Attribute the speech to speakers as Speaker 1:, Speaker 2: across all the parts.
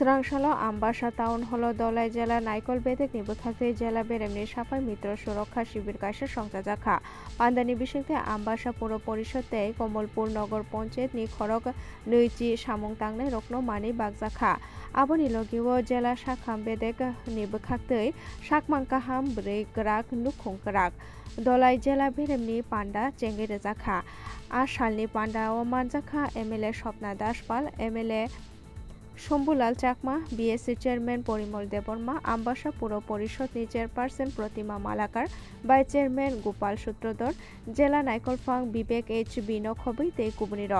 Speaker 1: Srangsalo Ambasha Town Holo Dolai Jela Naikol Bedek Nibukhate Jela Beremni Sapai Mitra Surakha Shibir Kaisa Songjajakha Pandani Bishekte Ambasha Puro Porishote Komolpur Nogor Ponchayat ni Khorok Nuichi Samung Tangnai Rokno Mani Bagjakha Aboni Logiwo Jela Shakham Bedek Nibukhate Shakmang Kaham Brei Grak Nukhung Grak Dolai Jela Beremni Panda Chengi Rejakha Ashalni Panda o Manjakha MLA Shopna Dashpal MLA Shambhulal Chakma BSC chairman Parimal Debbarma Ambassa পুর পরিষদ chairperson Pratima Malakar vice chairman Gopal Sutradhar জেলা নাইকলফাং বিবেক H বিনো খবৈ তৈ কুবনি র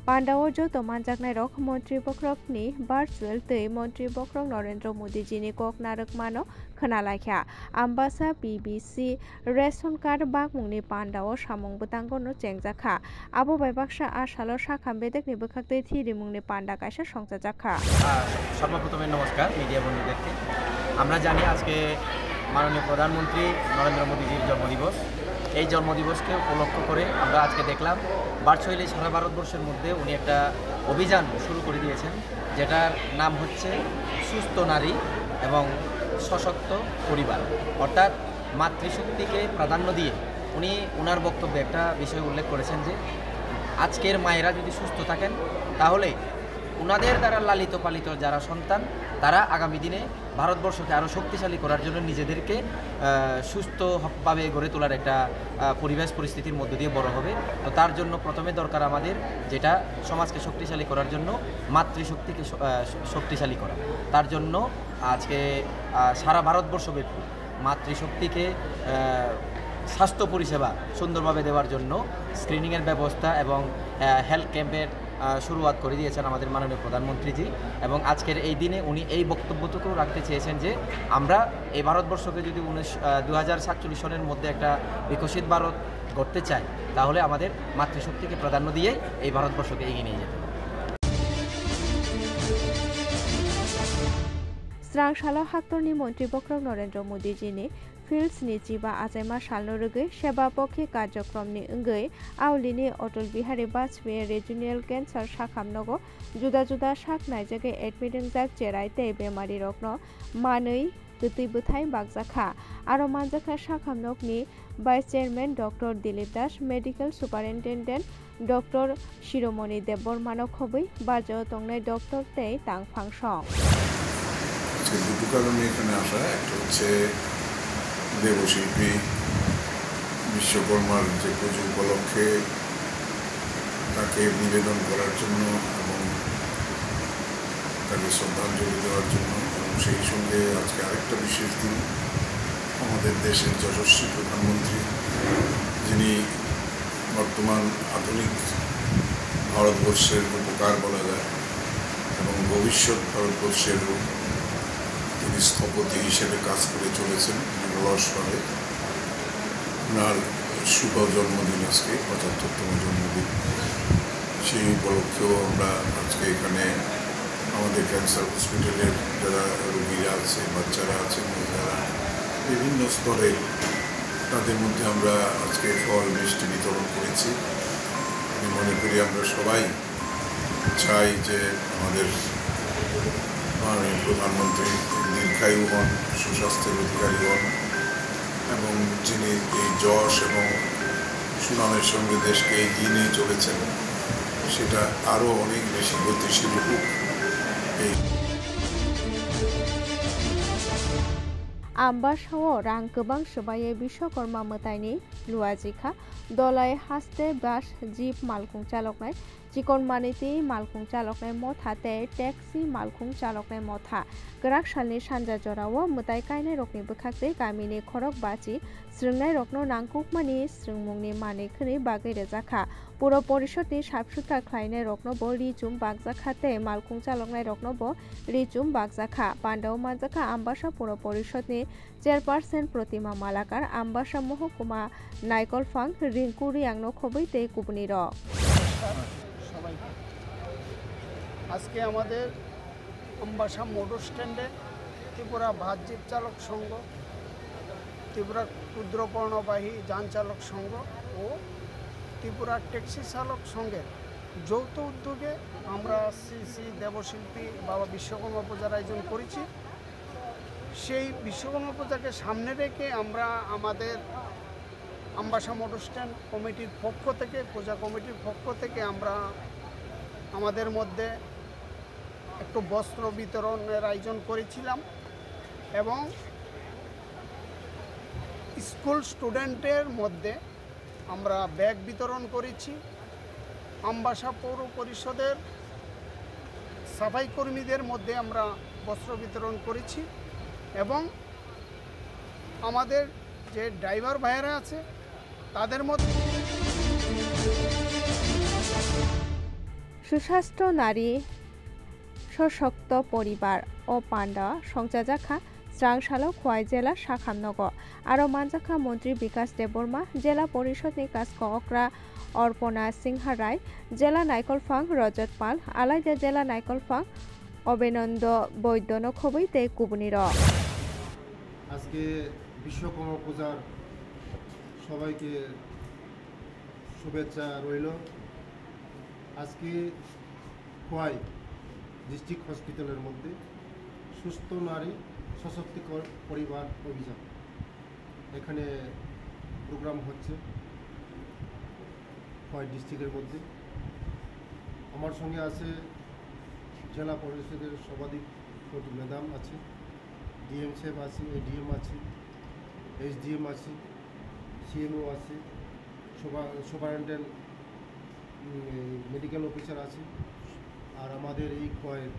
Speaker 1: পান্ডাও যত মানজাকনাই rock মন্ত্রী বক্রকনি virtual তৈ মন্ত্রী বক্রক নরেন্দ্র মোদি জিনি কক নারক মানো खोनालायखा आम्बासा पिबिसि रेशन कार्ड बागमुंनि पान्डाओ सामुं बुतांगनो चेंगजाखा आबो बायबाक्सा आसालो साखाम बेदेक नि बखाक्ते थिरिमुंनि पान्डा कायसा সংজাজাখা
Speaker 2: সর্বপ্রথমে নমস্কার মিডিয়া বন্ধুদেরকে আমরা জানি আজকে মাননীয় প্রধানমন্ত্রী নরেন্দ্র মোদিজির জন্মদিবস এই জন্মদিবসকে উপলক্ষ করে আমরা আজকে দেখলাম ভার্চুয়ালি সারা ভারতবর্ষের মধ্যে উনি একটা অভিযান শুরু করে দিয়েছেন যেটার নাম হচ্ছে সুস্থ নারী এবং সশক্ত পরিবার অর্থাৎ মাতৃশক্তিকে প্রাধান্য দিয়ে উনি ওনার বক্তব্যে একটা বিষয় উল্লেখ করেছেন যে আজকের মায়েরা যদি সুস্থ থাকেন তাহলে ওনাদের দ্বারা লালিত পালিত যারা সন্তান তারা আগামী দিনে ভারতবর্ষকে আরও শক্তিশালী করার জন্য নিজেদেরকে সুস্থভাবে গড়ে তোলার একটা পরিবেশ পরিস্থিতির মধ্য দিয়ে বড় হবে তো তার জন্য প্রথমে দরকার আমাদের যেটা সমাজকে শক্তিশালী করার জন্য মাতৃশক্তিকে শক্তিশালী করা তার জন্য আজকে সারা ভারতবর্ষব্যাপী মাতৃশক্তিকে স্বাস্থ্য পরিষেবা সুন্দরভাবে দেওয়ার জন্য স্ক্রিনিংয়ের ব্যবস্থা এবং হেলথ ক্যাম্পের শুরুয়াত করে দিয়েছেন আমাদের মাননীয় প্রধানমন্ত্রীজি এবং আজকের এই দিনে উনি এই বক্তব্যটুকুও রাখতে চেয়েছেন যে আমরা এই ভারতবর্ষকে যদি 2047 সনের মধ্যে একটা বিকশিত ভারত গড়তে চাই তাহলে আমাদের মাতৃশক্তিকে প্রাধান্য দিয়েই এই ভারতবর্ষকে এগিয়ে নিয়ে যেতে হবে
Speaker 1: Srangsalo Haktorni Mantri Bokrok Narendra Modi Jini Fields ni Jiba Azaima Shalno Rugui Seba Pokhi Karjokromni Ungui Aulini Otol Bihari Bajpayee Regional Cancer Shakhamnogo Juda Juda Shak Naijage Admitting Jak Cherai Tei Bemari Rokno Manui Tutui Buthai Bagjakha Aro Manjakha Shakhamnokni Vice Chairman Dr. Dilip Das Medical Superintendent Dr. Shiromoni Debbormano Khobui Bajo Tongnai Dr. Tei Tang Phangsong
Speaker 3: দুটো কারণে এখানে আসা একটা হচ্ছে দেবশিল্পী বিশ্বকর্মার যে পুজো উপলক্ষে তাকে নিবেদন করার জন্য এবং তাকে শ্রদ্ধাঞ্জলি দেওয়ার জন্য এবং সেই সঙ্গে আজকে আরেকটা বিশেষ দিন আমাদের দেশের যশস্বী প্রধানমন্ত্রী যিনি বর্তমান আধুনিক ভারতবর্ষের উপকার বলা যায় এবং ভবিষ্যৎ ভারতবর্ষেরও তিনি স্থপতি হিসেবে কাজ করে চলেছেন নিরলসভাবে ওনার শুভ জন্মদিন আজকে ৭৫তম জন্মদিন সেই উপলক্ষেও আমরা আজকে এখানে আমাদের ক্যান্সার হসপিটালের যারা রোগীরা আছে বাচ্চারা আছে মহিলারা বিভিন্ন স্তরে তাদের মধ্যে আমরা আজকে ফল মিষ্টি বিতরণ করেছি আমি মনে করি আমরা সবাই চাই যে আমাদের মাননীয় প্রধানমন্ত্রী দীর্ঘায়ু হন সুস্বাস্থ্যের অধিকারী হন এবং যিনি এই যশ এবং সুনামের সঙ্গে দেশকে এগিয়ে নিয়ে চলেছেন সেটা আরও অনেক বেশি গতিশীল হোক এই
Speaker 1: Ambasao Rang Gobang Sobaye Bishokorma Motaini Luajikha Dolai Haste Bas Jeep Malkhung Chaloknai Chikon Maniti Malkhung Chaloknai Motha Te Taxi Malkhung Chaloknai Motha Grak Shalni Sanja Jorao Motai Kainai Rokni Bukhakte Gamini Khorok Bachi Srungnai Rokno Nangkukmani Srungmungni Mani Khri Bagai Rejakha Puro Porishotni Sabsutra Khlainai Rokno Bo Rijum Bagjakha Te Malkhung Chaloknai Rokno Bo Rijum Bagjakha Pandao Manjakha Ambasha Puro Porishotni chairperson Pratima Malakar Ambassa মহকুমা নাইকলফাং রিঙ্কু রিয়াংনো খবৈ তৈ কুবনি র
Speaker 4: আজকে আমাদের Ambassa motor স্ট্যান্ডে ত্রিপুরা বাহ্যিক চালক সংঘ ত্রিপুরা ক্ষুদ্র পণ্যবাহী যান চালক সংঘ ও ত্রিপুরা ট্যাক্সি চালক সংঘের যৌথ উদ্যোগে আমরা শ্রী শ্রী দেবশিল্পী বাবা বিশ্বকর্মা পূজার আয়োজন করেছি। সেই বিশ্বকর্মা পূজাকে সামনে রেখে আমরা আমাদের আমবাসা মোটর স্ট্যান্ড কমিটির পক্ষ থেকে, পূজা কমিটির পক্ষ থেকে আমরা আমাদের মধ্যে একটু বস্ত্র বিতরণের আয়োজন করেছিলাম এবং স্কুল স্টুডেন্টের মধ্যে আমরা ব্যাগ বিতরণ করেছি। আমবাসা পৌর পরিষদের সাফাই কর্মীদের মধ্যে আমরা বস্ত্র বিতরণ করেছি এবং আমাদের যে ড্রাইভার ভাইয়েরা আছে তাদের মধ্যে
Speaker 1: সুস্বাস্থ্য নারী সশক্ত পরিবার ও পান্ডা সংজাজাখা স্রাংশালো খোয়াই জেলা শাখামনগর আরো মানজাখা মন্ত্রী বিকাশ দেববর্মা জেলা পরিষদনি কাজক অক্রা অর্পণা সিংহা রায় জেলা নাইকলফাং রজত পাল আলাইদা জেলা নাইকলফাং অবেনন্দ বৈদ্যন খবৈ তে কুবনির
Speaker 5: আজকে বিশ্বকর্মা পূজার সবাইকে শুভেচ্ছা রইল। আজকে খোয়াই ডিস্ট্রিক্ট হসপিটালের মধ্যে সুস্থ নারী সশক্তিকর পরিবার অভিযান এখানে প্রোগ্রাম হচ্ছে খোয়াই ডিস্ট্রিক্টের মধ্যে। আমার সঙ্গে আছে জেলা পরিষদের সভাধিপতি ম্যাডাম আছে, ডিএম সাহেব আছে, এডিএম আছে, এসডিএম আছে, সিএমও আছে, সুপারিনটেন্ডেন্ট মেডিকেল অফিসার আছে, আর আমাদের এই খোয়াইয়ের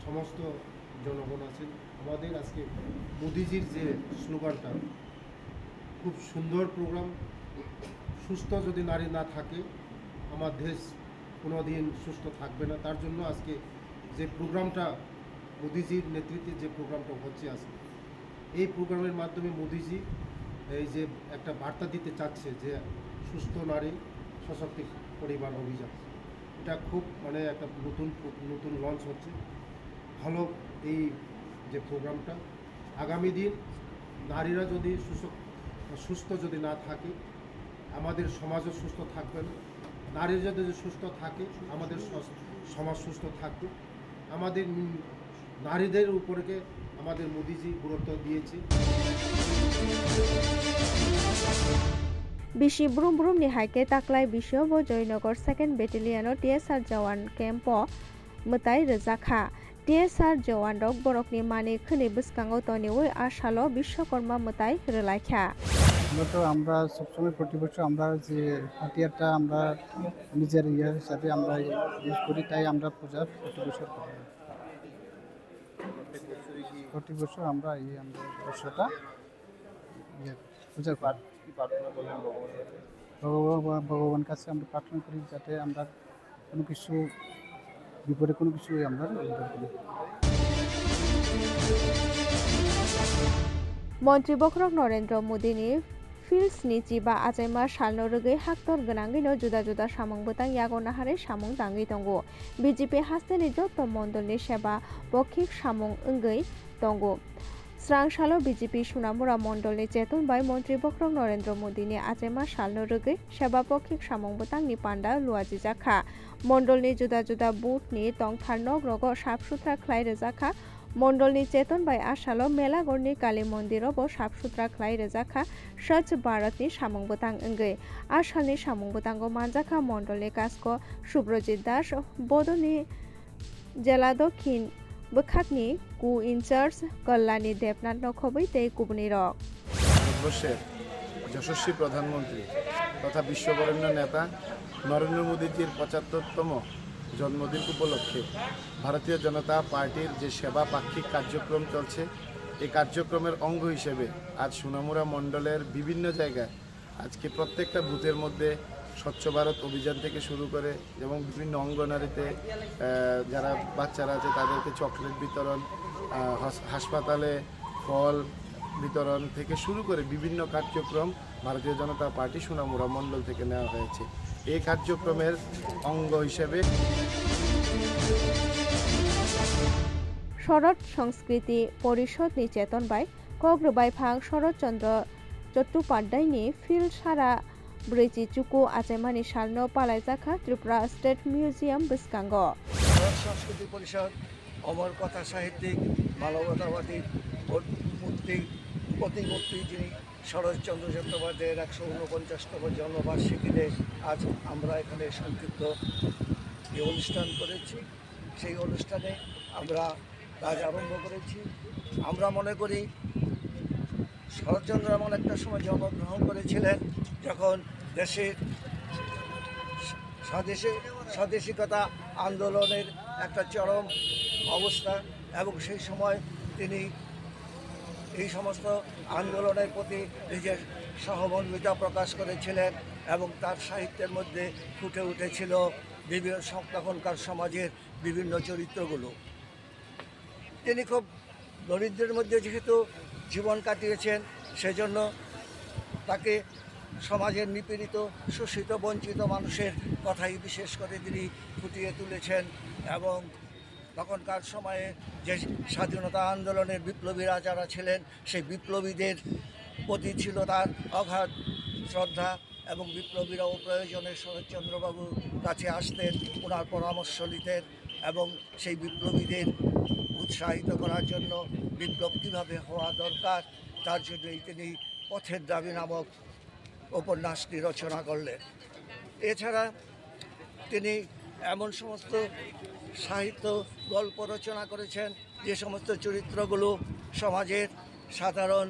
Speaker 5: সমস্ত জনগণ আছেন। আমাদের আজকে মোদিজির যে স্লোগানটা খুব সুন্দর প্রোগ্রাম, সুস্থ যদি নারী না থাকে আমার দেশ কোনো দিন সুস্থ থাকবে না। তার জন্য আজকে যে প্রোগ্রামটা মোদিজির নেতৃত্বে যে প্রোগ্রামটা হচ্ছে আজকে, এই প্রোগ্রামের মাধ্যমে মোদিজি এই যে একটা বার্তা দিতে চাচ্ছে যে সুস্থ নারী সশক্ত পরিবার অভিযান, এটা খুব মানে একটা নতুন লঞ্চ হচ্ছে। ভালো এই যে প্রোগ্রামটা, আগামী দিন নারীরা যদি সুস্থ যদি না থাকে আমাদের সমাজও সুস্থ থাকবে না। নারী যদি সুস্থ থাকে আমাদের সমাজ সুস্থ থাকবে। আমাদের নারীদের উপরে আমাদের মোদিজি গুরুত্ব দিয়েছে।
Speaker 1: বিশি ব্রুম ব্রুম ni haike taklai bisio bo Joynagar 2nd Battalion TSR Jawan Camp mutai rejakha TSR Jawan rok borok ni mani khini bwskango toniwi ashalo Vishwakarma mutai relaikha
Speaker 6: আমরা সবসময় প্রতি বছর আমরা যে হাতিয়ারটা আমরা নিজের হিসাবে আমরা ইউজ করি, তাই আমরা পূজার প্রতি বছর আমরা আমাদের বর্ষটা পূজা করি। ভগবান কাছে আমরা প্রার্থনা করি যাতে আমরা কোনো কিছু বিপদে কোনো কিছু আমরা করি।
Speaker 1: মন্ত্রী বক্রক নরেন্দ্র মোদিনি fields ni chiba achaima salno rwgui haktor gwnangino juda juda samung bwtang yago nahare samung tangui tongo BJP hasteni joto mondolni seba pokhik samung wngui tongo স্রাংশালো BJP সুনামুরা মন্ডলনি চেতন বাই মন্ত্রী বক্রক নরেন্দ্র মোদিনি আচাইমা salno rwgui seba pokhik samung bwtangni panda luaji jakha মন্ডলনি juda juda buthni tongthar nogrogo sap suthra khlai rejakha মন্ডলনি চেতন বাই আশালো মেলাগড়নি কালী মন্দিরও সাফ সুতরা খ্লাই রেজাখা স্বচ্ছ ভারতনি সামং বতাং অঙ্গৈ আশালনি সামং বতাঙ্গ মানজাখা মন্ডলনি কাজক সুব্রজিৎ দাস বদনি জেলা দক্ষিণ বখাকনি কু ইনচার্জ কল্যাণী দেবনাথ নখবৈ তে কুবনি রক।
Speaker 7: ভারতবর্ষের যশস্বী প্রধানমন্ত্রী তথা বিশ্ববরেণ্য নেতা নরেন্দ্র মোদীজির ৭৫তম জন্মদিন উপলক্ষে ভারতীয় জনতা পার্টির যে সেবা পাক্ষিক কার্যক্রম চলছে, এই কার্যক্রমের অঙ্গ হিসেবে আজ সুনামুরা মণ্ডলের বিভিন্ন জায়গায় আজকে প্রত্যেকটা বুথের মধ্যে স্বচ্ছ ভারত অভিযান থেকে শুরু করে এবং বিভিন্ন অঙ্গনারীতে যারা বাচ্চারা আছে তাদেরকে চকলেট বিতরণ, হাসপাতালে ফল বিতরণ থেকে শুরু করে বিভিন্ন কার্যক্রম ভারতীয় জনতা পার্টি সুনামুরা মণ্ডল থেকে নেওয়া হয়েছে। এই কার্যক্রমের অঙ্গ হিসেবে
Speaker 1: শরৎ সংস্কৃতি পরিষদ ni Chetan by কগ্রবাই Phang Saratchandra চট্টোপাধ্যায়নি field সারা ब्रैजि चुकु आचाइमानि सालनो पालाइजाखा त्रिपुरा स्टेट मिउजियाम बिस्कांगो
Speaker 8: ভারত সংস্কৃতি পরিষদ অমর কথা সাহিত্যিক মানবতাবাদী প্রতিমূর্তি যিনি শরৎচন্দ্র চট্টোপাধ্যায়ের 149তম জন্মবার্ষিকীতে আজ আমরা এখানে সংক্ষিপ্ত যে অনুষ্ঠান করেছি সেই অনুষ্ঠানে আমরা কাজ আরম্ভ করেছি। আমরা মনে করি শরৎচন্দ্র এমন একটা সময় জন্মগ্রহণ করেছিলেন যখন দেশের স্বদেশিকতা আন্দোলনের একটা চরম অবস্থা, এবং সেই সময় তিনি এই সমস্ত আন্দোলনের প্রতি নিজের সহমর্মিতা প্রকাশ করেছিলেন এবং তার সাহিত্যের মধ্যে ফুটে উঠেছিল বিভিন্ন তখনকার সমাজের বিভিন্ন চরিত্রগুলো। তিনি খুব দরিদ্রের মধ্যে যেহেতু জীবন কাটিয়েছেন, সেজন্য তাকে সমাজের নিপীড়িত শোষিত বঞ্চিত মানুষের কথাই বিশেষ করে তিনি ফুটিয়ে তুলেছেন এবং তখনকার সময়ে যে স্বাধীনতা আন্দোলনের বিপ্লবীরা যারা ছিলেন সেই বিপ্লবীদের প্রতি ছিল তার অগাধ শ্রদ্ধা, এবং বিপ্লবীরাও প্রয়োজনে শরৎচন্দ্রবাবুর কাছে আসতেন, ওনার পরামর্শ নিতেন এবং সেই বিপ্লবীদের উৎসাহিত করার জন্য বিপ্লব কীভাবে হওয়া দরকার তার জন্যই তিনি পথের দাবি নামক উপন্যাসটি রচনা করলেন। এছাড়া তিনি এমন সমস্ত সাহিত্য গল্প রচনা করেছেন যে সমস্ত চরিত্রগুলো সমাজের সাধারণ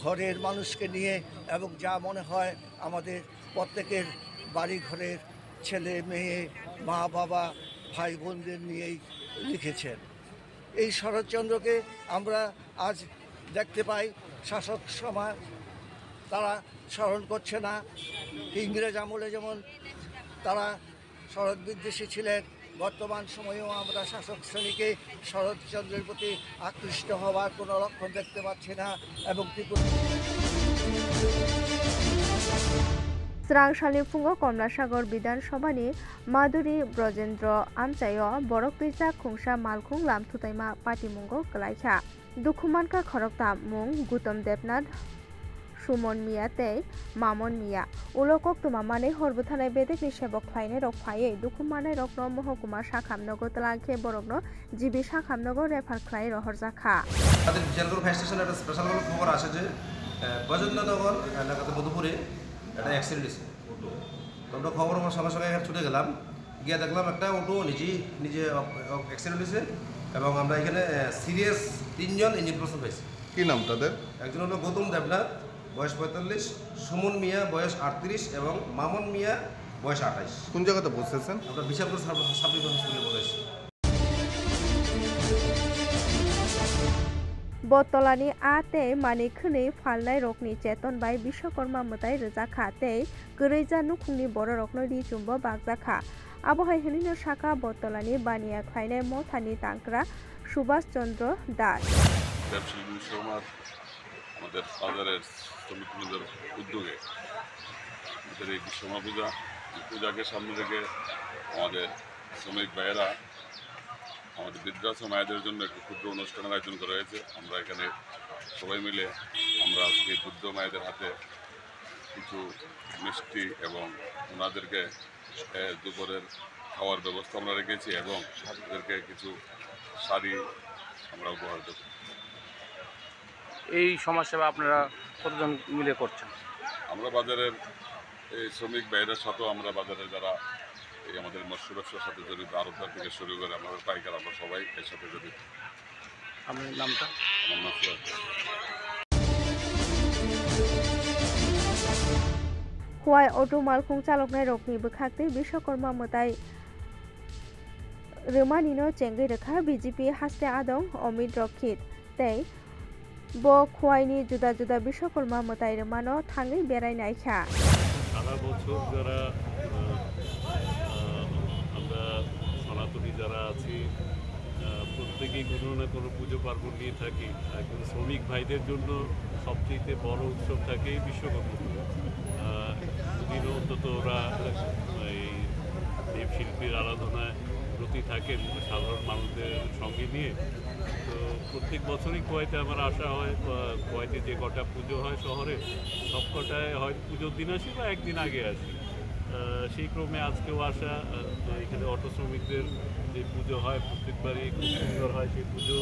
Speaker 8: ঘরের মানুষকে নিয়ে, এবং যা মনে হয় আমাদের প্রত্যেকের বাড়ি ঘরের ছেলে মেয়ে মা বাবা ভাই বোনদের নিয়েই লিখেছেন। এই শরৎচন্দ্রকে আমরা আজ দেখতে পাই শাসক সমাজ তারা স্মরণ করছে না। ইংরেজ আমলে যেমন তারা শরৎ বিদ্বেষী ছিলেন, বর্তমান সময়েও আমরা শাসক শ্রেণীকে শরৎচন্দ্রের প্রতি আকৃষ্ট হওয়ার কোনো লক্ষণ দেখতে পাচ্ছি না। এবং
Speaker 1: स्रांसालि फुङाव कमलासागर बिधानसभानि माधुरी ब्रजेन्द्र आमचायो बरक बिजा खुंसा मालखुं लामथुताइमा पाटिमुंगो गलाइखा दुखुमानका खरकता मुं गुतम देबनाथ सुमन मिया तै मामन मिया उलकक तुमामाने हरबुथानाय बेदेकनि सेबक ख्लायने रक फायै दुखुमानाय रकनो महकुमा साखामनगो तलांखे बरकनो जिबि साखामनगो रेफार ख्लाय रहरजाखा
Speaker 9: তাদের জেলগড় ফায়ার স্টেশনে একটা স্পেশাল খবর আসে যে বৈজন্দ্রনগর এলাকাতে মধুপুরে একটা অ্যাক্সিডেন্ট হয়েছে। তো আমরা খবর আমার সঙ্গে সঙ্গে এখানে ছুটে গেলাম, গিয়ে দেখলাম একটা অটো নিজে অ্যাক্সিডেন্ট হয়েছে এবং আমরা এখানে সিরিয়াস 3 জন ইঞ্জিন প্রসেস হয়েছে।
Speaker 10: কি নাম তাদের?
Speaker 9: একজন হলো গৌতম দেবনাথ, বয়স 45, সুমন মিয়া বয়স 38 এবং মামন মিয়া বয়স 28।
Speaker 10: কোন জায়গাতে বসেছেন?
Speaker 9: আমরা বিশালপুর সাব ডিভিশন হসপিটালে বসেছি।
Speaker 1: बतलानि आते माने खनै फालनाय रकनि चेतन बाय विश्वकर्मा मोताय रोजाखा तै गरैजा नुखुंनि बर रकनो रिचुम्ब बागजाखा आबहाय हनिनो शाखा बतलानि बानिया ख्लायनाय मथानि तांक्रा सुभाष चंद्र दास
Speaker 10: ব্যবসায়ী সমাজ আমাদের বাজারের শ্রমিকদের উদ্যোগে আমাদের এই বিশ্বকর্মা পূজাকে সামনে রেখে আমাদের শ্রমিক ভাইয়েরা আমাদের বৃদ্ধাশ্রম মায়েদের জন্য একটি ক্ষুদ্র অনুষ্ঠানের আয়োজন করা হয়েছে। আমরা এখানে সবাই মিলে আমরা আজকে বৃদ্ধ মায়েদের হাতে কিছু মিষ্টি এবং ওনাদেরকে দুপুরের খাওয়ার ব্যবস্থা আমরা রেখেছি এবং তাদেরকে কিছু শাড়ি আমরা উপহার দেব।
Speaker 11: এই সমাজসেবা আপনারা কতজন মিলে করছেন?
Speaker 10: আমরা বাজারের এই শ্রমিক ভাইয়ের সাথেও আমরা বাজারের যারা এই আমাদের মৎস্য ব্যবসার সাথে জড়িত আড়তদার থেকে শুরু করে আমাদের পাইকার আমরা সবাই এর সাথে জড়িত।
Speaker 11: আপনার নামটা?
Speaker 10: আমার নাম সুরাজ।
Speaker 1: हुवाय अटो मालखुं चालकनाय रकनि बोखाक्ते विश्वकर्मा मोताय रोमानिनो चेंगै रेखा बीजेपी हास्ते आदं अमित रक्षित तै ब खुवायनि जुदा जुदा विश्वकर्मा मोताय रोमानो थाङै बेरायनायखा
Speaker 12: সারা বছর যারা আমরা সনাতনী যারা আছি প্রত্যেকেই কোনো না কোনো পুজো পার্বণ নিয়ে থাকি। একজন শ্রমিক ভাইদের জন্য সবচেয়ে বড় উৎসব থাকে বিশ্বকর্মা পুজো। দুদিনও অন্তত ওরা এই দেবশিল্পীর আরাধনায় ব্রতী থাকেন সাধারণ মানুষদের সঙ্গে নিয়ে। তো প্রত্যেক বছরই কুয়েতে আমার আসা হয়। কুয়েতে যে কটা পুজো হয় শহরে, সব কটায় হয় পুজোর দিন আসি বা একদিন আগে আসি। সেই ক্রমে আজকেও আসা। তো এখানে অটো শ্রমিকদের যে পুজো হয় প্রত্যেকবারই খুব সুন্দর হয়, সেই পুজো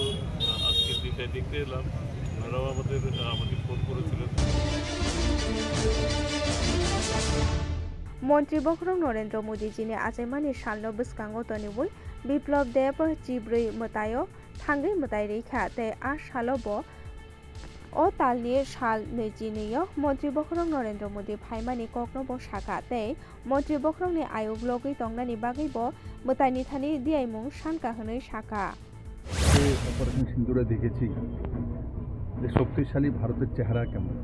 Speaker 12: আজকের দিনটায় দেখতে এলাম। ওনারাও আমাকে ফোন করেছিলেন।
Speaker 1: मन्त्री बख्रं नरेन्द्र मोदीजीनि आजायमानि सालनो बसकांगो तनिबुइ बिप्लब देब जिब्रै मोतायो थांगै मोताय रैखा तै आ सालबो ओ तालनि साल 22 मन्त्री बख्रं नरेन्द्र मोदी फाइमानि कक्नबो साखा तै मन्त्री बख्रंनि आयोग लगै तंगनानि बागैबो मोतायनि थानि दियाइमुं सानका हनै साखा
Speaker 13: অপারেশন সিন্দুরে দেখেছি যে শক্তিশালী ভারতের চেহারা কেমন,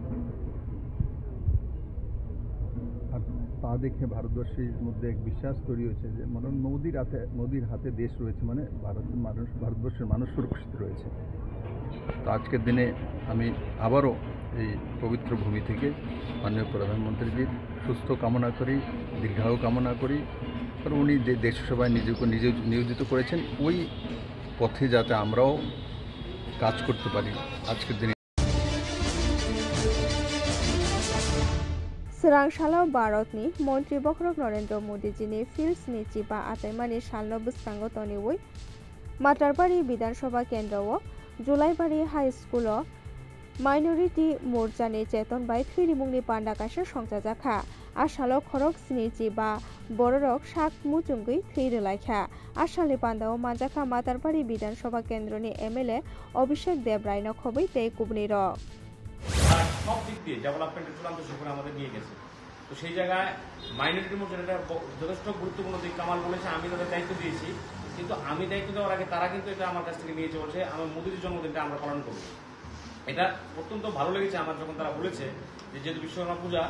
Speaker 13: আর তা দেখে ভারতবর্ষের মধ্যে এক বিশ্বাস তৈরি হয়েছে যে মোদির হাতে দেশ রয়েছে, মানে ভারতবর্ষের মানুষ সুরক্ষিত রয়েছে। তো আজকের দিনে আমি আবারও এই পবিত্র ভূমি থেকে মাননীয় প্রধানমন্ত্রীজির সুস্থ কামনা করি, দীর্ঘায়ু কামনা করি। কারণ উনি যে দেশ সেবায় নিজেকে নিয়োজিত করেছেন, ওই পথে যাতে আমরাও কাজ করতে পারি আজকের দিনে।
Speaker 1: सोरांसालाव भारतनि मन्त्री बख्रं नरेन्द्र मोदीजीनि फिल्ड्सनि चिपा आतायमानि सालनो बसकांगो तनिबुइ माटारबारि विधानसभा केन्द्रआव जुलाइबारि हाई स्कुलाव माइनरिटी मोर्चानि चेतन बाय थैरिमुंनि पान्डा काइसा संजाजाखा आसालाव खरक स्नि चिबा बररक साक मुचुंगै थैरोलायखा आसालनि पान्डाआव मानजाखा माटारबारि विधानसभा केन्द्रनि एमएलए अभिषेक देव रायनो खबै तै कुबनिर
Speaker 11: সব দিক দিয়ে ডেভেলপমেন্টের চূড়ান্ত শিখরে আমাদের নিয়ে গেছে। তো সেই জায়গায় মাইনরিটি মোর্চার এটা যথেষ্ট গুরুত্বপূর্ণ দিক। কামাল বলেছে আমি তাদের দায়িত্ব দিয়েছি, কিন্তু আমি দায়িত্ব দেওয়ার আগে তারা কিন্তু এটা আমার কাছ থেকে নিয়েছে, বলছে আমার মোদির জন্মদিনটা আমরা পালন করব। এটা অত্যন্ত ভালো লেগেছে আমার যখন তারা বলেছে যে যেহেতু বিশ্বকর্মা পূজা,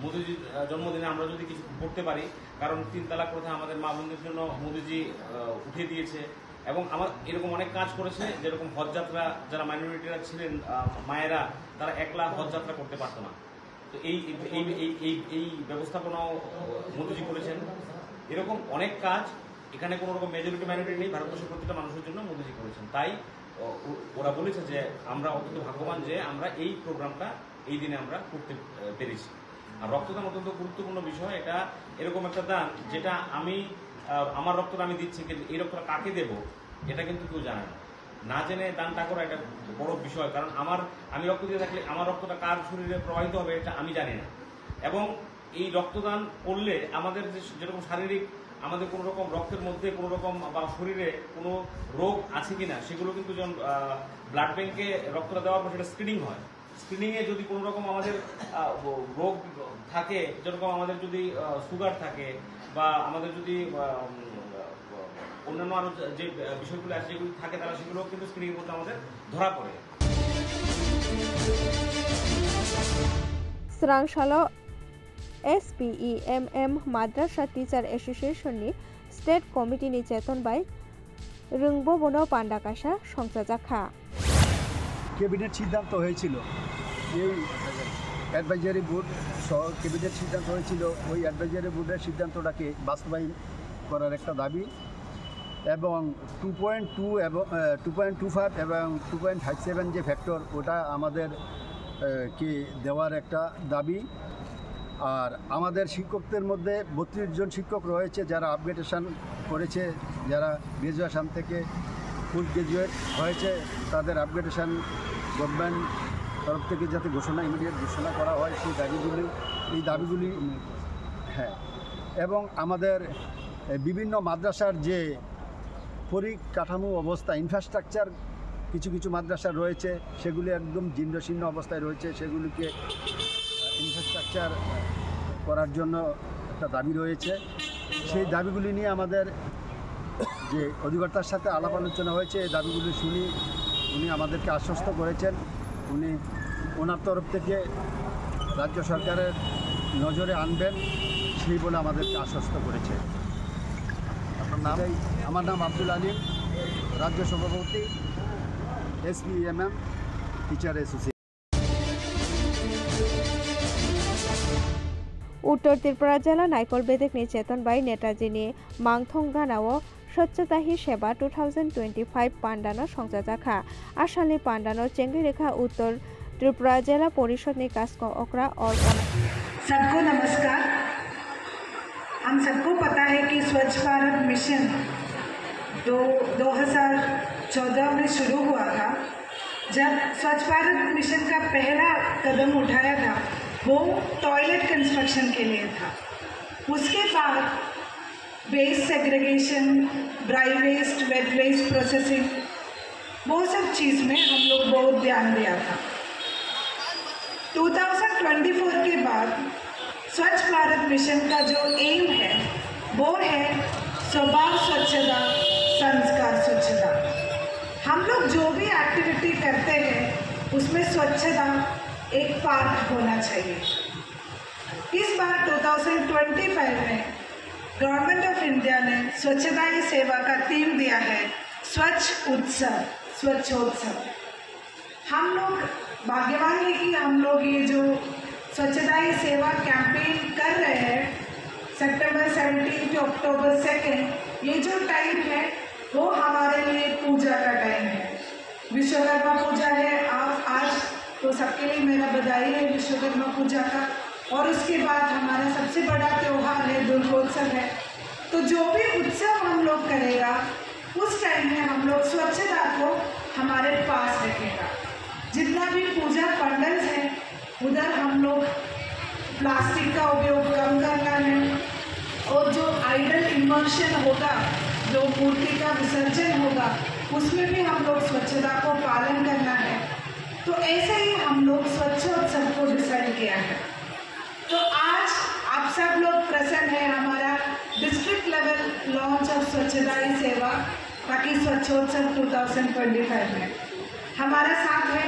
Speaker 11: মোদিজির জন্মদিনে আমরা যদি কিছু করতে পারি, কারণ 3 তালাক প্রথা আমাদের মা বোনদের জন্য মোদিজি উঠিয়ে দিয়েছে এবং আমার এরকম অনেক কাজ করেছে। যেরকম হজযাত্রা, যারা মাইনরিটিরা ছিলেন মায়েরা, তারা একলা হজযাত্রা করতে পারতো না। তো এই ব্যবস্থাপনাও মোদিজি করেছেন। এরকম অনেক কাজ এখানে কোনো রকম মেজরিটি মাইনরিটি নেই, ভারতবর্ষের প্রত্যেকটা মানুষের জন্য মোদিজি করেছেন। তাই ওরা বলেছে যে আমরা অত্যন্ত ভাগ্যবান যে আমরা এই প্রোগ্রামটা এই দিনে আমরা করতে পেরেছি। আর রক্তদান অত্যন্ত গুরুত্বপূর্ণ বিষয়। এটা এরকম একটা দান যেটা আমার রক্তটা আমি দিচ্ছি, কিন্তু এই রক্তটা কাকে দেব এটা কিন্তু কেউ জানে না। না জেনে দানটা করা এটা বড় বিষয়। কারণ আমি রক্ত দিয়ে থাকলে আমার রক্তটা কার শরীরে প্রবাহিত হবে এটা আমি জানি না। এবং এই রক্তদান করলে আমাদের যেরকম শারীরিক আমাদের কোনো রকম রক্তের মধ্যে কোনো রকম বা শরীরে কোনো রোগ আছে কিনা সেগুলো কিন্তু যখন ব্লাড ব্যাংকে রক্তটা দেওয়ার পর সেটা স্ক্রিনিং হয়। স্ক্রিনিংয়ে যদি কোনো রকম আমাদের রোগ থাকে, যেরকম আমাদের যদি সুগার থাকে বা আমাদের যদি অন্যান্য আরো যে বিষয়গুলো আছে যেগুলো থাকে, তারা সেগুলো কিন্তু স্ক্রিনিংয়ের মধ্যে আমাদের ধরা পড়ে।
Speaker 1: सोरांसालाव SPEMM माद्रासा टिचार एसोसिएशननि स्टेट कमिटिनि चेतन बाय रोंबोबनो पान्डा काइसा संजाजाखा
Speaker 14: ক্যাবিনেট সিদ্ধান্ত হয়েছিল, এই অ্যাডভাইজারি বোর্ড সহ ক্যাবিনেট সিদ্ধান্ত হয়েছিল, ওই অ্যাডভাইজারি বোর্ডের সিদ্ধান্তটাকে বাস্তবায়ন করার একটা দাবি এবং 2.2 এবং 2.25 এবং 2.57 যে ফ্যাক্টর ওটা আমাদের কে দেওয়ার একটা দাবি। আর আমাদের শিক্ষকদের মধ্যে 32 জন শিক্ষক রয়েছে যারা আপগ্রেডেশন করেছে, যারা গ্র্যাজুয়েশন থেকে পোস্ট গ্র্যাজুয়েট হয়েছে, তাদের আপগ্রেডেশন গভর্নমেন্ট তরফ থেকে যাতে ইমিডিয়েট ঘোষণা করা হয় সেই দাবিগুলি হ্যাঁ। এবং আমাদের বিভিন্ন মাদ্রাসার যে পরিকাঠামো অবস্থা, ইনফ্রাস্ট্রাকচার কিছু কিছু মাদ্রাসা রয়েছে সেগুলি একদম জীর্ণশীর্ণ অবস্থায় রয়েছে, সেগুলিকে ইনফ্রাস্ট্রাকচার করার জন্য একটা দাবি রয়েছে। সেই দাবিগুলি নিয়ে আমাদের যে অধিকর্তার সাথে আলাপ আলোচনা হয়েছে, এই দাবিগুলি শুনি উনি আমাদেরকে আশ্বস্ত করেছেন, উনি ওনার তরফ থেকে রাজ্য সরকারের নজরে আনবেন সেই বলে আমাদেরকে আশ্বস্ত করেছে। আমার নাম আব্দুল আলিম, রাজ্য সভাপতি SPEMM টিচার অ্যাসোসিয়েশন।
Speaker 1: उत्तर त्रिपुरा जिला नाइकल बेदेकनि चेतन बाय नेताजीनि मांथं गानाव स्वच्छता ही सेवा 2025 पांडानो संजाजाखा आसाली पांडानो चेंगीरेखा उत्तर त्रिपुरा जिला परिषद ने कास्को ओकरा और
Speaker 15: सबको नमस्कार। हम सबको पता है कि स्वच्छ भारत मिशन 2014 में शुरू हुआ था। जब स्वच्छ भारत मिशन का पहला कदम उठाया था वो टॉयलेट कंस्ट्रक्शन के लिए था। उसके बाद waste segregation, dry waste, wet waste processing, वो सब चीज़ में हम लोग बहुत ध्यान दिया था। 2024 के बाद स्वच्छ भारत मिशन का जो एम है वो है स्वभाव स्वच्छता, संस्कार स्वच्छता। हम लोग जो भी एक्टिविटी करते हैं उसमें स्वच्छता एक पार्ट होना चाहिए। इस बार 2025 में गवर्नमेंट ऑफ इंडिया ने स्वच्छता ही सेवा का थीम दिया है स्वच्छ उत्सव, स्वच्छोत्सव। हम लोग भाग्यवान है कि हम लोग ये जो स्वच्छता ही सेवा कैंपेन कर रहे हैं सितंबर 17 से अक्टूबर 2, ये जो टाइम है वो हमारे लिए पूजा का टाइम है। विश्वकर्मा पूजा है आज, तो सबके लिए मेरा बधाई है विश्वकर्मा पूजा का। और उसके बाद हमारा सबसे बड़ा त्यौहार है दुर्गोत्सव है। तो जो भी उत्सव हम लोग करेगा उस टाइम में हम लोग स्वच्छता को हमारे पास रखेगा। जितना भी पूजा पंडल्स है उधर हम लोग प्लास्टिक का उपयोग कम करना है और जो आइडल इमर्शन होगा, जो मूर्ति का विसर्जन होगा, उसमें भी हम लोग स्वच्छता को पालन करना है। तो ऐसे ही हम लोग स्वच्छोत्सव को डिसाइड किया है। तो आज आप सब लोग प्रेजेंट हैं हमारा डिस्ट्रिक्ट लेवल लॉन्च ऑफ स्वच्छता ही सेवा ताकि स्वच्छोत्सव 2025 में हमारा साथ है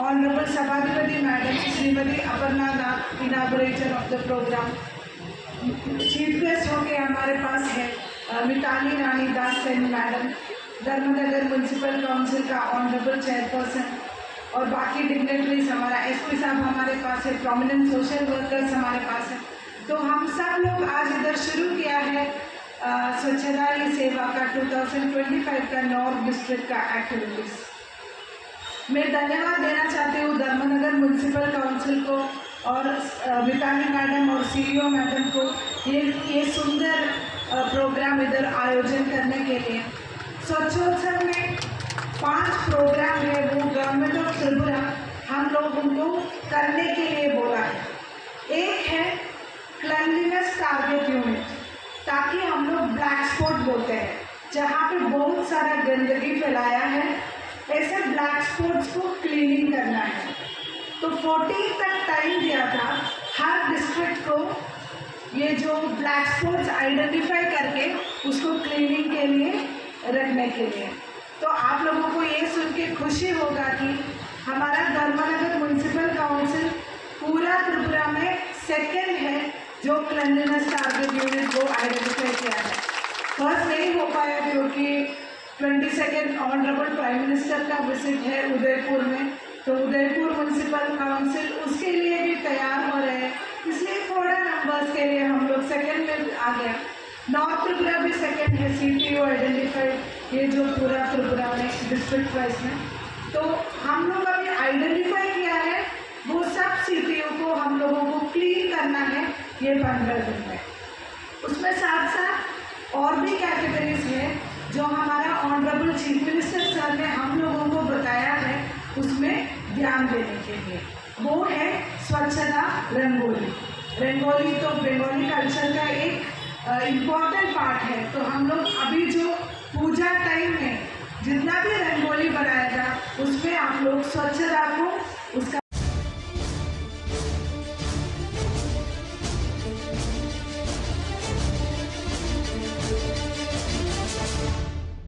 Speaker 15: ऑनरेबल सभाधिपति madam Shrimati Aparna Nath, inaugurator of the programme. Chief guest होके हमारे पास है Mitali Rani Das Sen madam, Dharmanagar municipal council का ऑनरेबल चेयरपर्सन, और बाकी डिग्नेटरीज हमारा एसपी साहब हमारे पास है, प्रोमिनेंट सोशल वर्कर्स हमारे पास है। तो हम सब लोग आज इधर शुरू किया है स्वच्छता ही सेवा का 2025 का नॉर्थ डिस्ट्रिक्ट का एक्टिविटीज़। मैं धन्यवाद देना चाहती हूँ धर्मनगर म्यूनसिपल काउंसिल को और मिताली मैडम और सीईओ मैडम को ये सुंदर प्रोग्राम इधर आयोजन करने के लिए। स्वच्छोत्सव में 5 प्रोग्राम है वो गवर्नमेंट ऑफ त्रिपुरा हम लोगों को करने के लिए बोला है। एक है क्लीनलीनेस टारगेट यूनिट, ताकि हम लोग ब्लैक स्पॉट बोलते हैं जहाँ पे बहुत सारा गंदगी फैलाया है, ऐसे ब्लैक स्पॉट्स को क्लीनिंग करना है। तो 14 तक टाइम दिया था हर डिस्ट्रिक्ट को ये जो ब्लैक स्पॉट्स आइडेंटिफाई करके उसको क्लीनिंग के लिए रखने के लिए। तो आप लोगों को ये सुन के खुशी होगा कि हमारा धर्मनगर म्यूनसिपल काउंसिल पूरा त्रिपुरा में सेकंड है जो क्लीनलीनेस टारगेट यूनिट को आइडेंटिफाई किया है। फर्स्ट नहीं हो पाया क्योंकि 22 ऑनरेबल प्राइम मिनिस्टर का विजिट है उदयपुर में, तो उदयपुर म्यूनसिपल काउंसिल उसके लिए भी तैयार हो रहे हैं, इसलिए थोड़ा नंबर्स के लिए हम लोग सेकेंड में आ गया। नॉर्थ त्रिपुरा भी सेकेंड है, CTO आइडेंटिफाइड, ये जो पूरा त्रिपुरा में डिस्ट्रिक्ट वाइज में। तो हम लोग अभी आइडेंटिफाई किया है वो सब CTO को हम लोगों को क्लीन करना है ये 15 दिन में। उसमें साथ साथ और भी कैटेगरीज है जो हमारा ऑनरेबल चीफ मिनिस्टर सर ने हम लोगों को बताया है उसमें ध्यान देने के लिए। वो है स्वच्छता रंगोली। रंगोली तो बंगाली कल्चर का एक इम्पॉर्टेंट पार्ट है। तो हम लोग अभी जो पूजा टाइम में जितना भी रंगोली बनाएगा उसमें आप लोग स्वच्छता को उसका